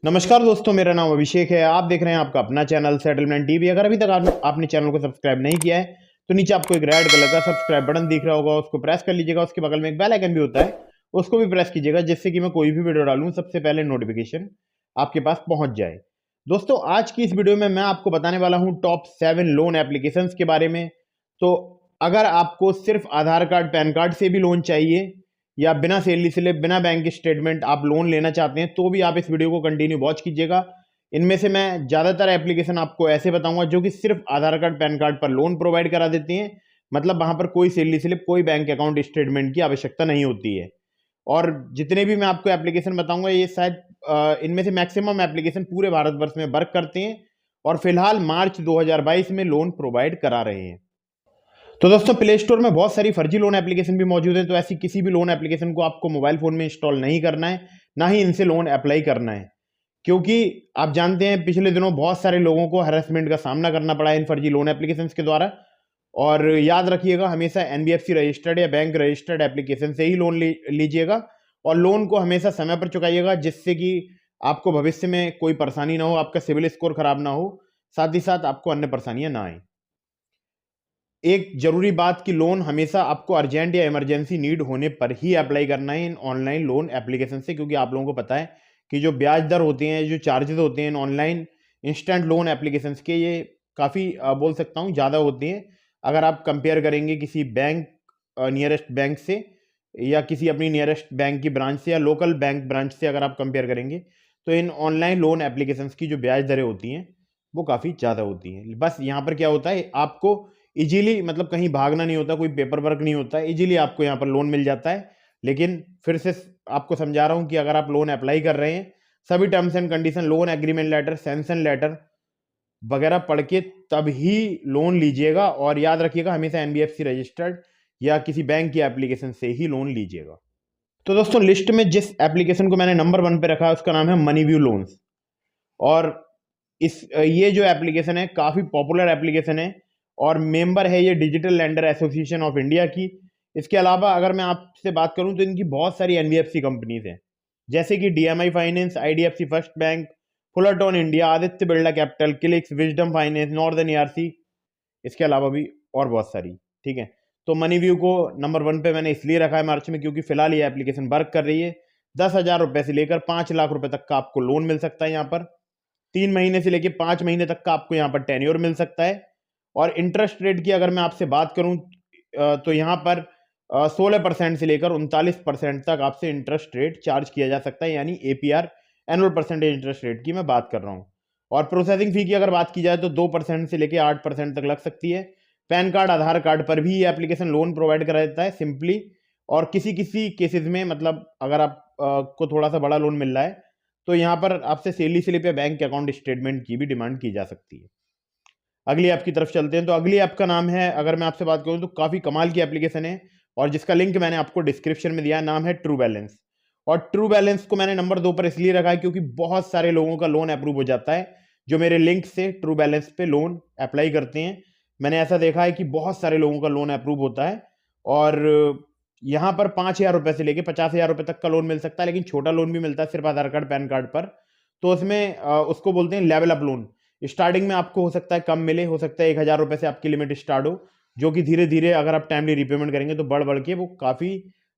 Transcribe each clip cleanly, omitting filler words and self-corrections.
नमस्कार दोस्तों, मेरा नाम अभिषेक है। आप देख रहे हैं आपका अपना चैनल सेटलमेंट टीवी। अगर अभी तक आपने चैनल को सब्सक्राइब नहीं किया है तो नीचे आपको एक रेड कलर का सब्सक्राइब बटन दिख रहा होगा, उसको प्रेस कर लीजिएगा। उसके बगल में एक बेल आइकन भी होता है, उसको भी प्रेस कीजिएगा, जिससे कि मैं कोई भी वीडियो डालूं सबसे पहले नोटिफिकेशन आपके पास पहुंच जाए। दोस्तों, आज की इस वीडियो में मैं आपको बताने वाला हूं टॉप 7 लोन एप्लीकेशन के बारे में। तो अगर आपको सिर्फ आधार कार्ड पैन कार्ड से भी लोन चाहिए या बिना सैलरी स्लिप बिना बैंक स्टेटमेंट आप लोन लेना चाहते हैं तो भी आप इस वीडियो को कंटिन्यू वॉच कीजिएगा। इनमें से मैं ज़्यादातर एप्लीकेशन आपको ऐसे बताऊंगा जो कि सिर्फ आधार कार्ड पैन कार्ड पर लोन प्रोवाइड करा देती हैं। मतलब वहां पर कोई सैलरी स्लिप कोई बैंक अकाउंट स्टेटमेंट की आवश्यकता नहीं होती है। और जितने भी मैं आपको एप्लीकेशन बताऊंगा ये शायद इनमें से मैक्सिमम एप्लीकेशन पूरे भारतवर्ष में वर्क करते हैं और फिलहाल मार्च 2022 में लोन प्रोवाइड करा रहे हैं। तो दोस्तों, प्ले स्टोर में बहुत सारी फर्जी लोन एप्लीकेशन भी मौजूद है, तो ऐसी किसी भी लोन एप्लीकेशन को आपको मोबाइल फोन में इंस्टॉल नहीं करना है, ना ही इनसे लोन अप्लाई करना है। क्योंकि आप जानते हैं पिछले दिनों बहुत सारे लोगों को हैरेसमेंट का सामना करना पड़ा है इन फर्जी लोन एप्लीकेशन के द्वारा। और याद रखिएगा, हमेशा एनबीएफसी रजिस्टर्ड या बैंक रजिस्टर्ड एप्लीकेशन से ही लोन लीजिएगा और लोन को हमेशा समय पर चुकाइएगा, जिससे कि आपको भविष्य में कोई परेशानी ना हो, आपका सिविल स्कोर खराब ना हो, साथ ही साथ आपको अन्य परेशानियां ना आए। एक जरूरी बात कि लोन हमेशा आपको अर्जेंट या इमरजेंसी नीड होने पर ही अप्लाई करना है इन ऑनलाइन लोन एप्लीकेशन से, क्योंकि आप लोगों को पता है कि जो ब्याज दर होते हैं, जो चार्जेस होते हैं इन ऑनलाइन इंस्टेंट लोन एप्लीकेशन के, ये काफ़ी बोल सकता हूँ ज़्यादा होते हैं। अगर आप कंपेयर करेंगे किसी बैंक नियरेस्ट बैंक से या किसी अपनी नियरेस्ट बैंक की ब्रांच से या लोकल बैंक ब्रांच से अगर आप कंपेयर करेंगे तो इन ऑनलाइन लोन एप्लीकेशन की जो ब्याज दरें होती हैं वो काफ़ी ज़्यादा होती हैं। बस यहाँ पर क्या होता है, आपको इजीली मतलब कहीं भागना नहीं होता, कोई पेपर वर्क नहीं होता, इजीली आपको यहाँ पर लोन मिल जाता है। लेकिन फिर से आपको समझा रहा हूँ कि अगर आप लोन अप्लाई कर रहे हैं, सभी terms and condition, loan agreement letter, sanction letter वगैरह पढ़ के तब ही लोन लीजिएगा। और याद रखिएगा, हमेशा एनबीएफसी रजिस्टर्ड या किसी बैंक की एप्लीकेशन से ही लोन लीजिएगा। तो दोस्तों, लिस्ट में जिस एप्लीकेशन को मैंने नंबर 1 पे रखा है उसका नाम है मनीव्यू लोन्स। और ये जो एप्लीकेशन है काफ़ी पॉपुलर एप्लीकेशन है और मेंबर है ये digital lender association of India की। इसके अलावा अगर मैं आपसे बात करूं तो इनकी बहुत सारी एनबीएफसी कंपनीज हैं, जैसे कि DMI finance, IDFC first bank, Fullerton India, Aditya Birla capital, clicks, wisdom finance, northern ERC, इसके अलावा भी और बहुत सारी। ठीक है, तो मनीव्यू को नंबर 1 पे मैंने इसलिए रखा है मार्च में क्योंकि फिलहाल ये एप्लीकेशन वर्क कर रही है। 10,000 रुपए से लेकर 5 लाख रुपए तक का आपको लोन मिल सकता है यहाँ पर। 3 महीने से लेकर 5 महीने तक का आपको यहाँ पर टेन्योर मिल सकता है। और इंटरेस्ट रेट की अगर मैं आपसे बात करूं तो यहाँ पर 16% से लेकर 39% तक आपसे इंटरेस्ट रेट चार्ज किया जा सकता है, यानी APR, annual percentage interest rate की मैं बात कर रहा हूँ। और प्रोसेसिंग फी की अगर बात की जाए तो 2% से लेकर 8% तक लग सकती है। पैन कार्ड, आधार कार्ड पर भी ये एप्लीकेशन लोन प्रोवाइड करा देता है सिंपली। और किसी किसी केसेस में, मतलब अगर आप को थोड़ा सा बड़ा लोन मिल रहा है तो यहाँ पर आपसे सैलरी स्लिप या बैंक अकाउंट स्टेटमेंट की भी डिमांड की जा सकती है। अगली ऐप की तरफ चलते हैं। तो अगली ऐप का नाम है, अगर मैं आपसे बात करूं तो काफ़ी कमाल की एप्लीकेशन है और जिसका लिंक मैंने आपको डिस्क्रिप्शन में दिया है, नाम है ट्रू बैलेंस। और ट्रू बैलेंस को मैंने नंबर 2 पर इसलिए रखा है क्योंकि बहुत सारे लोगों का लोन अप्रूव हो जाता है जो मेरे लिंक से ट्रू बैलेंस पे लोन अप्लाई करते हैं। मैंने ऐसा देखा है कि बहुत सारे लोगों का लोन अप्रूव होता है और यहाँ पर 5,000 रुपये से लेकर 50,000 रुपये तक का लोन मिल सकता है, लेकिन छोटा लोन भी मिलता है सिर्फ आधार कार्ड पैन कार्ड पर। तो उसमें उसको बोलते हैं लेवल अप लोन। स्टार्टिंग में आपको हो सकता है कम मिले, हो सकता है 1,000 रुपये से आपकी लिमिट स्टार्ट हो, जो कि धीरे धीरे अगर आप टाइमली रिपेमेंट करेंगे तो बढ़ बढ़ के वो काफ़ी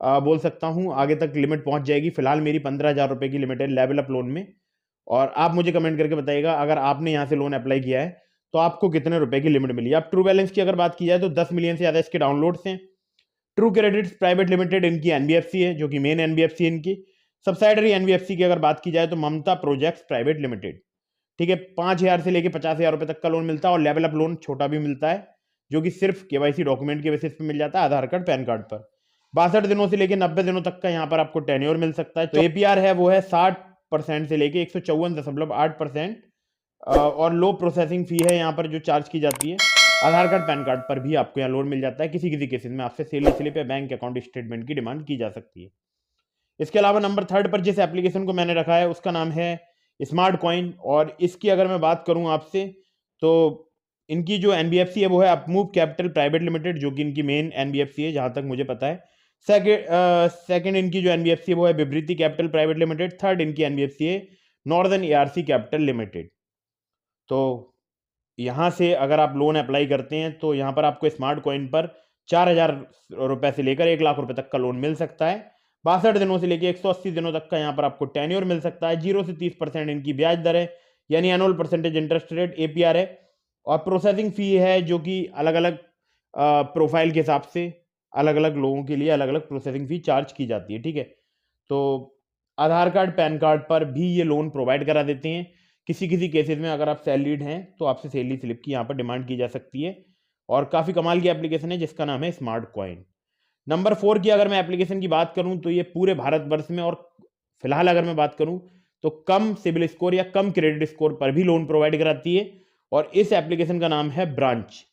बोल सकता हूँ आगे तक लिमिट पहुँच जाएगी। फिलहाल मेरी 15,000 रुपये की लिमिट है लेवल अप लोन में। और आप मुझे कमेंट करके बताइएगा अगर आपने यहाँ से लोन अप्लाई किया है तो आपको कितने रुपए की लिमिट मिली। अब ट्रू बैलेंस की अगर बात की जाए तो 10 मिलियन से ज़्यादा इसके डाउनलोड्स हैं। ट्रू क्रेडिट्स प्राइवेट लिमिटेड इनकी एनबीएफसी है, जो कि मेन एनबीएफसी है इनकी। सब्सिडरी एनबीएफसी की अगर बात की जाए तो ममता प्रोजेक्ट्स प्राइवेट लिमिटेड। ठीक है, 5,000 से लेकर 50,000 रुपये तक का लोन मिलता है और लेवल अप लोन छोटा भी मिलता है, जो कि सिर्फ केवाईसी डॉक्यूमेंट के बेसिस पे मिल जाता है, आधार कार्ड पैन कार्ड पर। 62 दिनों से लेकर 90 दिनों तक का यहाँ पर आपको टेन्योर मिल सकता है। तो एपीआर है वो है 60% से लेकर 154.8%। और लो प्रोसेसिंग फी है यहाँ पर जो चार्ज की जाती है। आधार कार्ड पैन कार्ड पर भी आपको यहाँ लोन मिल जाता है। किसी किसी केसेस में आपसे सैलरी स्लिप या बैंक अकाउंट स्टेटमेंट की डिमांड की जा सकती है। इसके अलावा नंबर 3 पर जिस एप्लीकेशन को मैंने रखा है उसका नाम है स्मार्ट कॉइन। और इसकी अगर मैं बात करूं आपसे तो इनकी जो एनबीएफसी है वो है अपमूव कैपिटल प्राइवेट लिमिटेड, जो कि इनकी मेन एनबीएफसी है जहां तक मुझे पता है। सेकंड इनकी जो एनबीएफसी है वो है विभृति कैपिटल प्राइवेट लिमिटेड। थर्ड इनकी एनबीएफसी है नॉर्दर्न एआरसी कैपिटल लिमिटेड। तो यहाँ से अगर आप लोन अप्लाई करते हैं तो यहाँ पर आपको स्मार्ट कॉइन पर 4,000 रुपए से लेकर 1 लाख रुपए तक का लोन मिल सकता है। 62 दिनों से लेकर 180 दिनों तक का यहाँ पर आपको टेन्योर मिल सकता है। 0 से 30% इनकी ब्याज दर है, यानी annual percentage interest rate APR है। और प्रोसेसिंग फी है जो कि अलग अलग प्रोफाइल के हिसाब से अलग अलग लोगों के लिए अलग अलग प्रोसेसिंग फी चार्ज की जाती है। ठीक है, तो आधार कार्ड पैन कार्ड पर भी ये लोन प्रोवाइड करा देते हैं। किसी किसी केसेस में अगर आप सैलरीड हैं तो आपसे सैलरी स्लिप की यहाँ पर डिमांड की जा सकती है। और काफ़ी कमाल की एप्लीकेशन है जिसका नाम है स्मार्ट कॉइन। नंबर 4 की अगर मैं एप्लीकेशन की बात करूं तो ये पूरे भारतवर्ष में, और फिलहाल अगर मैं बात करूं तो कम सिबिल स्कोर या कम क्रेडिट स्कोर पर भी लोन प्रोवाइड कराती है। और इस एप्लीकेशन का नाम है ब्रांच।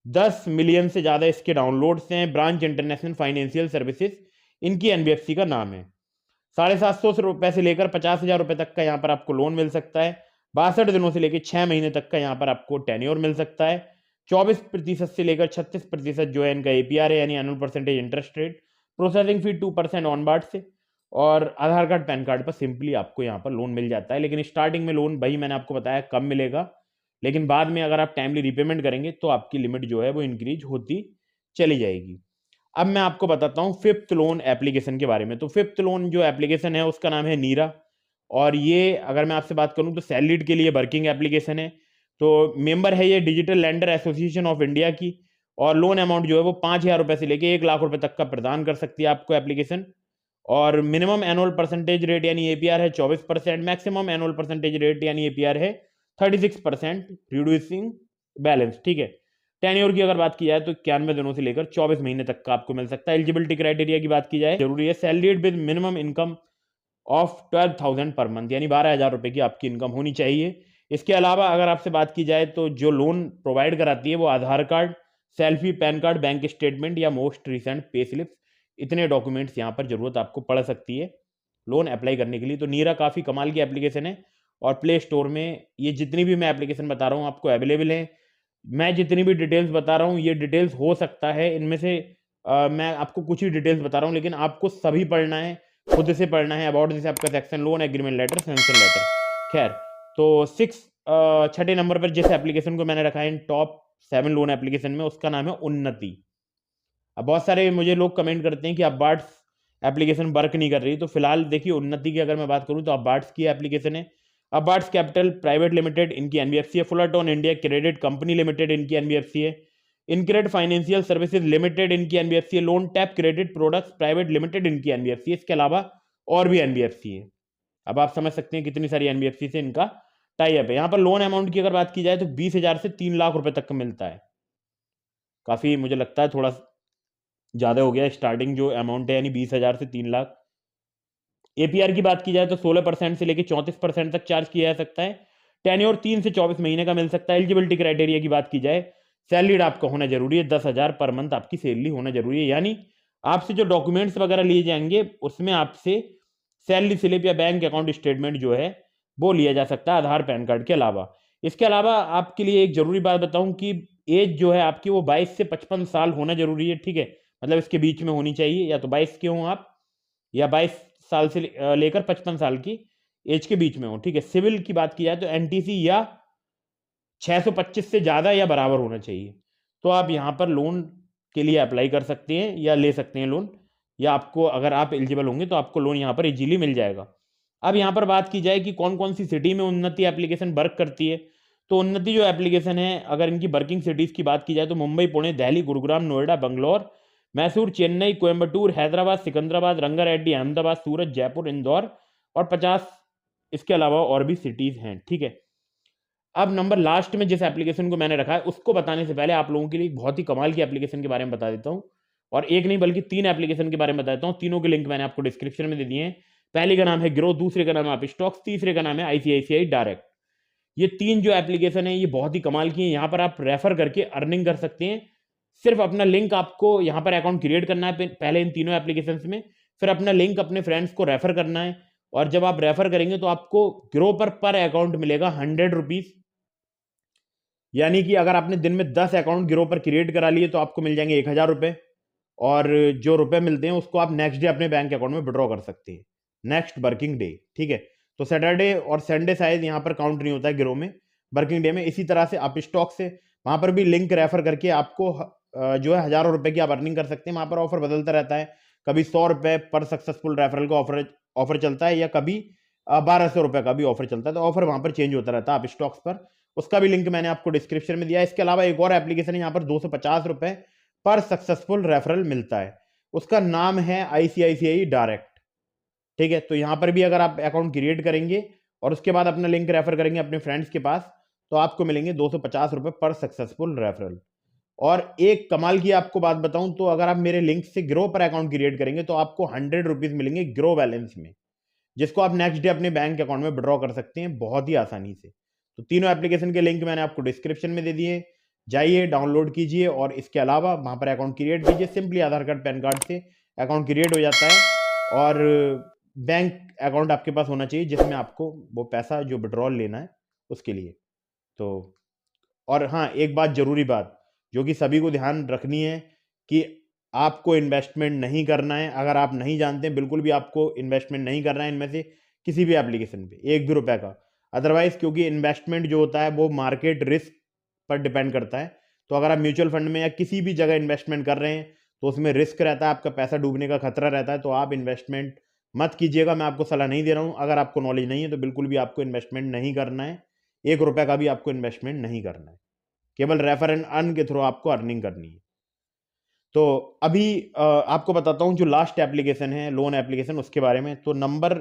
10 मिलियन से ज़्यादा इसके डाउनलोड्स हैं। ब्रांच इंटरनेशनल फाइनेंशियल सर्विसेज इनकी एनबीएफसी का नाम है। 750 रुपए से लेकर 50,000 रुपए तक का यहाँ पर आपको लोन मिल सकता है। 62 दिनों से लेकर 6 महीने तक का यहाँ पर आपको टेन्योर मिल सकता है। 24% से लेकर 36% जो है इनका एपीआर है, यानी annual percentage interest rate. Processing fee 2% onwards से। और आधार कार्ड पैन कार्ड पर सिंपली आपको यहाँ पर लोन मिल जाता है। लेकिन स्टार्टिंग में लोन भाई मैंने आपको बताया कम मिलेगा, लेकिन बाद में अगर आप टाइमली रिपेमेंट करेंगे तो आपकी लिमिट जो है वो इंक्रीज होती चली जाएगी। अब मैं आपको बताता हूँ फिफ्थ लोन एप्लीकेशन के बारे में। तो फिफ्थ लोन जो एप्लीकेशन है उसका नाम है नीरा। और ये अगर मैं आपसे बात करूँ तो सैलरीड के लिए वर्किंग एप्लीकेशन है। तो मेंबर है ये digital lander association of India की। और लोन अमाउंट जो है वो 5,000 रुपए से लेके 1 लाख रुपए तक का प्रदान कर सकती है आपको एप्लीकेशन। और मिनिमम एनुअल परसेंटेज रेट यानी एपीआर है 24%। मैक्सिमम एनुअल परसेंटेज रेट यानी एपीआर है 36%, रिड्यूसिंग बैलेंस। ठीक है, टेन्योर की अगर बात की जाए तो 91 दिनों से लेकर 24 महीने तक का आपको मिल सकता है। एलिजिबिलिटी क्राइटेरिया की बात की जाए, जरूरी है salaried with minimum income of 12,000 per month, यानी 12,000 रुपए की आपकी इनकम होनी चाहिए। इसके अलावा अगर आपसे बात की जाए तो जो लोन प्रोवाइड कराती है वो Aadhaar card, selfie, PAN card, bank statement या मोस्ट रिसेंट पे स्लिप्स, इतने डॉक्यूमेंट्स यहाँ पर जरूरत आपको पड़ सकती है लोन अप्लाई करने के लिए। तो नीरा काफ़ी कमाल की एप्लीकेशन है और प्ले स्टोर में ये जितनी भी मैं एप्लीकेशन बता रहा हूँ आपको अवेलेबल है। मैं जितनी भी डिटेल्स बता रहा हूँ ये डिटेल्स हो सकता है इनमें से मैं आपको कुछ ही डिटेल्स बता रहा हूँ, लेकिन आपको सभी पढ़ना है, खुद से पढ़ना है। अबाउट दिस आपका section loan agreement letter, sanction letter. खैर, तो छठे नंबर पर जिस एप्लीकेशन को मैंने रखा है इन टॉप 7 लोन एप्लीकेशन में, उसका नाम है उन्नति। अब बहुत सारे मुझे लोग कमेंट करते हैं कि अबार्ट्स एप्लीकेशन वर्क नहीं कर रही। तो फिलहाल देखिए उन्नति की अगर मैं बात करूं तो अबार्ट्स की एप्लीकेशन है। अबार्ट्स कैपिटल प्राइवेट लिमिटेड इनकी एनबीएफसी है। Fullerton India credit company limited इनकी एनबीएफसी है। इनक्रेड फाइनेंशियल सर्विसेज लिमिटेड इनकी एनबीएफसी है। Loan tap credit products private limited इनकी एनबीएफसी है। इसके अलावा और भी एनबीएफसी है। अब आप समझ सकते हैं कितनी सारी एनबीएफसी से इनका टाई अप है। यहाँ पर लोन अमाउंट की अगर बात की जाए तो 20,000 से 3 लाख रुपए तक का मिलता है। काफी मुझे लगता है थोड़ा ज्यादा हो गया स्टार्टिंग जो अमाउंट है, यानी 20,000 से 3 लाख। एपीआर की बात की जाए तो 16% से लेकर 34% तक चार्ज किया जा सकता है। टेन्योर 3 से 24 महीने का मिल सकता है। एलिजिबिलिटी क्राइटेरिया की बात की जाए, सैलरीड आपका होना जरूरी है, 10,000 पर मंथ आपकी सैलरी होना जरूरी है। यानी आपसे जो डॉक्यूमेंट्स वगैरह लिए जाएंगे उसमें आपसे सैलरी स्लिप या बैंक अकाउंट स्टेटमेंट जो है वो लिया जा सकता है आधार पैन कार्ड के अलावा। इसके अलावा आपके लिए एक जरूरी बात बताऊं कि एज जो है आपकी वो 22 से 55 साल होना जरूरी है। ठीक है, मतलब इसके बीच में होनी चाहिए, या तो 22 के हों आप या 22 साल से लेकर 55 साल की एज के बीच में हो। ठीक है, सिविल की बात की जाए तो एनटीसी या 625 से ज़्यादा या बराबर होना चाहिए। तो आप यहाँ पर लोन के लिए अप्लाई कर सकते हैं या ले सकते हैं लोन, या आपको अगर आप एलिजिबल होंगे तो आपको लोन यहाँ पर इजीली मिल जाएगा। अब यहाँ पर बात की जाए कि कौन कौन सी सिटी में उन्नति एप्लीकेशन वर्क करती है, तो उन्नति जो एप्लीकेशन है अगर इनकी वर्किंग सिटीज़ की बात की जाए तो मुंबई, पुणे, दिल्ली, गुरुग्राम, नोएडा, बंगलौर, मैसूर, चेन्नई, कोयम्बटूर, हैदराबाद, सिकंदराबाद, रंगारेड्डी, अहमदाबाद, सूरत, जयपुर, इंदौर और 50 इसके अलावा और भी सिटीज़ हैं। ठीक है, अब नंबर लास्ट में जिस एप्लीकेशन को मैंने रखा है उसको बताने से पहले आप लोगों के लिए एक बहुत ही कमाल की एप्लीकेशन के बारे में बता देता हूं। और एक नहीं बल्कि 3 एप्लीकेशन के बारे में बता देता हूं। तीनों के लिंक मैंने आपको डिस्क्रिप्शन में दे दिए हैं। पहले का नाम है ग्रो, दूसरे का नाम है आप स्टॉक्स, तीसरे का नाम है आईसीआईसीआई डायरेक्ट। ये 3 जो एप्लीकेशन है ये बहुत ही कमाल की है। यहाँ पर आप रेफर करके अर्निंग कर सकते हैं। सिर्फ अपना लिंक आपको यहाँ पर अकाउंट क्रिएट करना है पहले इन तीनों एप्लीकेशन में, फिर अपना लिंक अपने फ्रेंड्स को रेफर करना है। और जब आप रेफर करेंगे तो आपको ग्रो पर अकाउंट मिलेगा 100 रुपीज। यानी कि अगर आपने दिन में 10 अकाउंट ग्रो पर क्रिएट करा लिए तो आपको मिल जाएंगे 1,000 रुपए। और जो रुपए मिलते हैं उसको आप नेक्स्ट डे अपने बैंक अकाउंट में विड्रॉ कर सकते हैं, नेक्स्ट वर्किंग डे। ठीक है, तो सैटरडे और संडे शायद यहाँ पर काउंट नहीं होता है गिरोह में, वर्किंग डे में। इसी तरह से आप स्टॉक से वहाँ पर भी लिंक रेफर करके आपको जो है हज़ारों रुपए की आप अर्निंग कर सकते हैं। वहाँ पर ऑफर बदलता रहता है, कभी 100 रुपये पर सक्सेसफुल रेफरल का ऑफर चलता है, या कभी 1200 रुपये का भी ऑफर चलता है। तो ऑफर वहाँ पर चेंज होता रहता है आप स्टॉक्स पर। उसका भी लिंक मैंने आपको डिस्क्रिप्शन में दिया है। इसके अलावा एक और एप्लीकेशन है, यहाँ पर 250 रुपये पर सक्सेसफुल रेफरल मिलता है। उसका नाम है ICICI डायरेक्ट। ठीक है, तो यहाँ पर भी अगर आप अकाउंट क्रिएट करेंगे और उसके बाद अपना लिंक रेफर करेंगे अपने फ्रेंड्स के पास, तो आपको मिलेंगे 250 रुपये पर सक्सेसफुल रेफरल। और एक कमाल की आपको बात बताऊं तो अगर आप मेरे लिंक से ग्रो पर अकाउंट क्रिएट करेंगे तो आपको 100 रुपीज मिलेंगे ग्रो बैलेंस में, जिसको आप नेक्स्ट डे अपने बैंक अकाउंट में विड्रॉ कर सकते हैं बहुत ही आसानी से। तो तीनों एप्लीकेशन के लिंक मैंने आपको डिस्क्रिप्शन में दे दिए, जाइए डाउनलोड कीजिए और इसके अलावा वहां पर अकाउंट क्रिएट कीजिए। सिंपली आधार कार्ड पैन कार्ड से अकाउंट क्रिएट हो जाता है और बैंक अकाउंट आपके पास होना चाहिए जिसमें आपको वो पैसा जो विड्रॉल लेना है उसके लिए। तो और हाँ, एक बात जरूरी बात जो कि सभी को ध्यान रखनी है कि आपको इन्वेस्टमेंट नहीं करना है। अगर आप नहीं जानते हैं, बिल्कुल भी आपको इन्वेस्टमेंट नहीं करना है इनमें से किसी भी एप्लीकेशन पे, एक भी रुपए का। अदरवाइज क्योंकि इन्वेस्टमेंट जो होता है वो मार्केट रिस्क पर डिपेंड करता है। तो अगर आप म्यूचुअल फंड में या किसी भी जगह इन्वेस्टमेंट कर रहे हैं तो उसमें रिस्क रहता है, आपका पैसा डूबने का खतरा रहता है। तो आप इन्वेस्टमेंट मत कीजिएगा, मैं आपको सलाह नहीं दे रहा हूँ। अगर आपको नॉलेज नहीं है तो बिल्कुल भी आपको इन्वेस्टमेंट नहीं करना है, एक रुपए का भी आपको इन्वेस्टमेंट नहीं करना है। केवल रेफर एंड अर्न के थ्रू आपको अर्निंग करनी है। तो अभी आपको बताता हूं जो लास्ट एप्लीकेशन है लोन एप्लीकेशन उसके बारे में। तो नंबर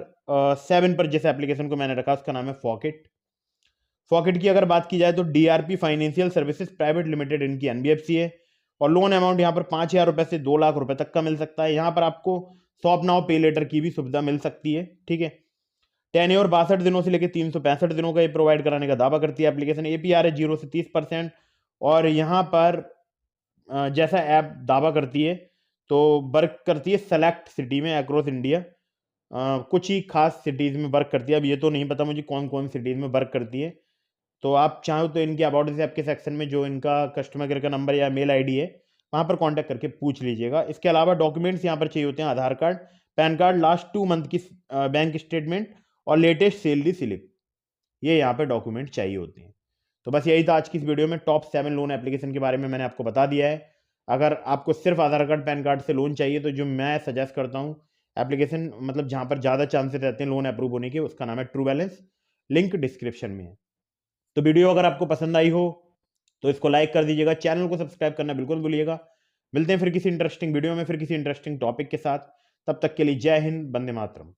7 पर जिस एप्लीकेशन को मैंने रखा उसका नाम है फॉकेट। फॉकेट की अगर बात की जाए तो DRP financial services private limited इनकी NBFC है और लोन अमाउंट यहाँ पर 5,000 रुपए से 2 लाख रुपए तक का मिल सकता है। यहाँ पर आपको शॉप नाउ पे लेटर की भी सुविधा मिल सकती है। ठीक है, टेन्योर 62 दिनों से लेकर 365 दिनों का ये प्रोवाइड कराने का दावा करती है एप्लीकेशन। APR है 0 से 30%। और यहाँ पर जैसा ऐप दावा करती है तो वर्क करती है सेलेक्ट सिटी में अक्रॉस इंडिया, कुछ ही खास सिटीज़ में वर्क करती है। अब ये तो नहीं पता मुझे कौन कौन सिटीज़ में वर्क करती है। तो आप चाहो तो इनके अबाउट दिस ऐप के सेक्शन में जो इनका कस्टमर केयर का नंबर या मेल ID है वहाँ पर कॉन्टैक्ट करके पूछ लीजिएगा। इसके अलावा डॉक्यूमेंट्स यहाँ पर चाहिए होते हैं Aadhaar card, PAN card, last 2 month की बैंक स्टेटमेंट और लेटेस्ट सैलरी स्लिप, ये यहाँ पे डॉक्यूमेंट चाहिए होते हैं। तो बस यही था आज की इस वीडियो में। टॉप 7 लोन एप्लीकेशन के बारे में मैंने आपको बता दिया है। अगर आपको सिर्फ आधार कार्ड पैन कार्ड से लोन चाहिए तो जो मैं सजेस्ट करता हूँ एप्लीकेशन, मतलब जहाँ पर ज़्यादा चांसेस रहते हैं लोन अप्रूव होने के, उसका नाम है ट्रू बैलेंस। लिंक डिस्क्रिप्शन में है। तो वीडियो अगर आपको पसंद आई हो तो इसको लाइक कर दीजिएगा, चैनल को सब्सक्राइब करना बिल्कुल भूलिएगा। मिलते हैं फिर किसी इंटरेस्टिंग वीडियो में, फिर किसी इंटरेस्टिंग टॉपिक के साथ। तब तक के लिए जय हिंद, वंदे मातरम।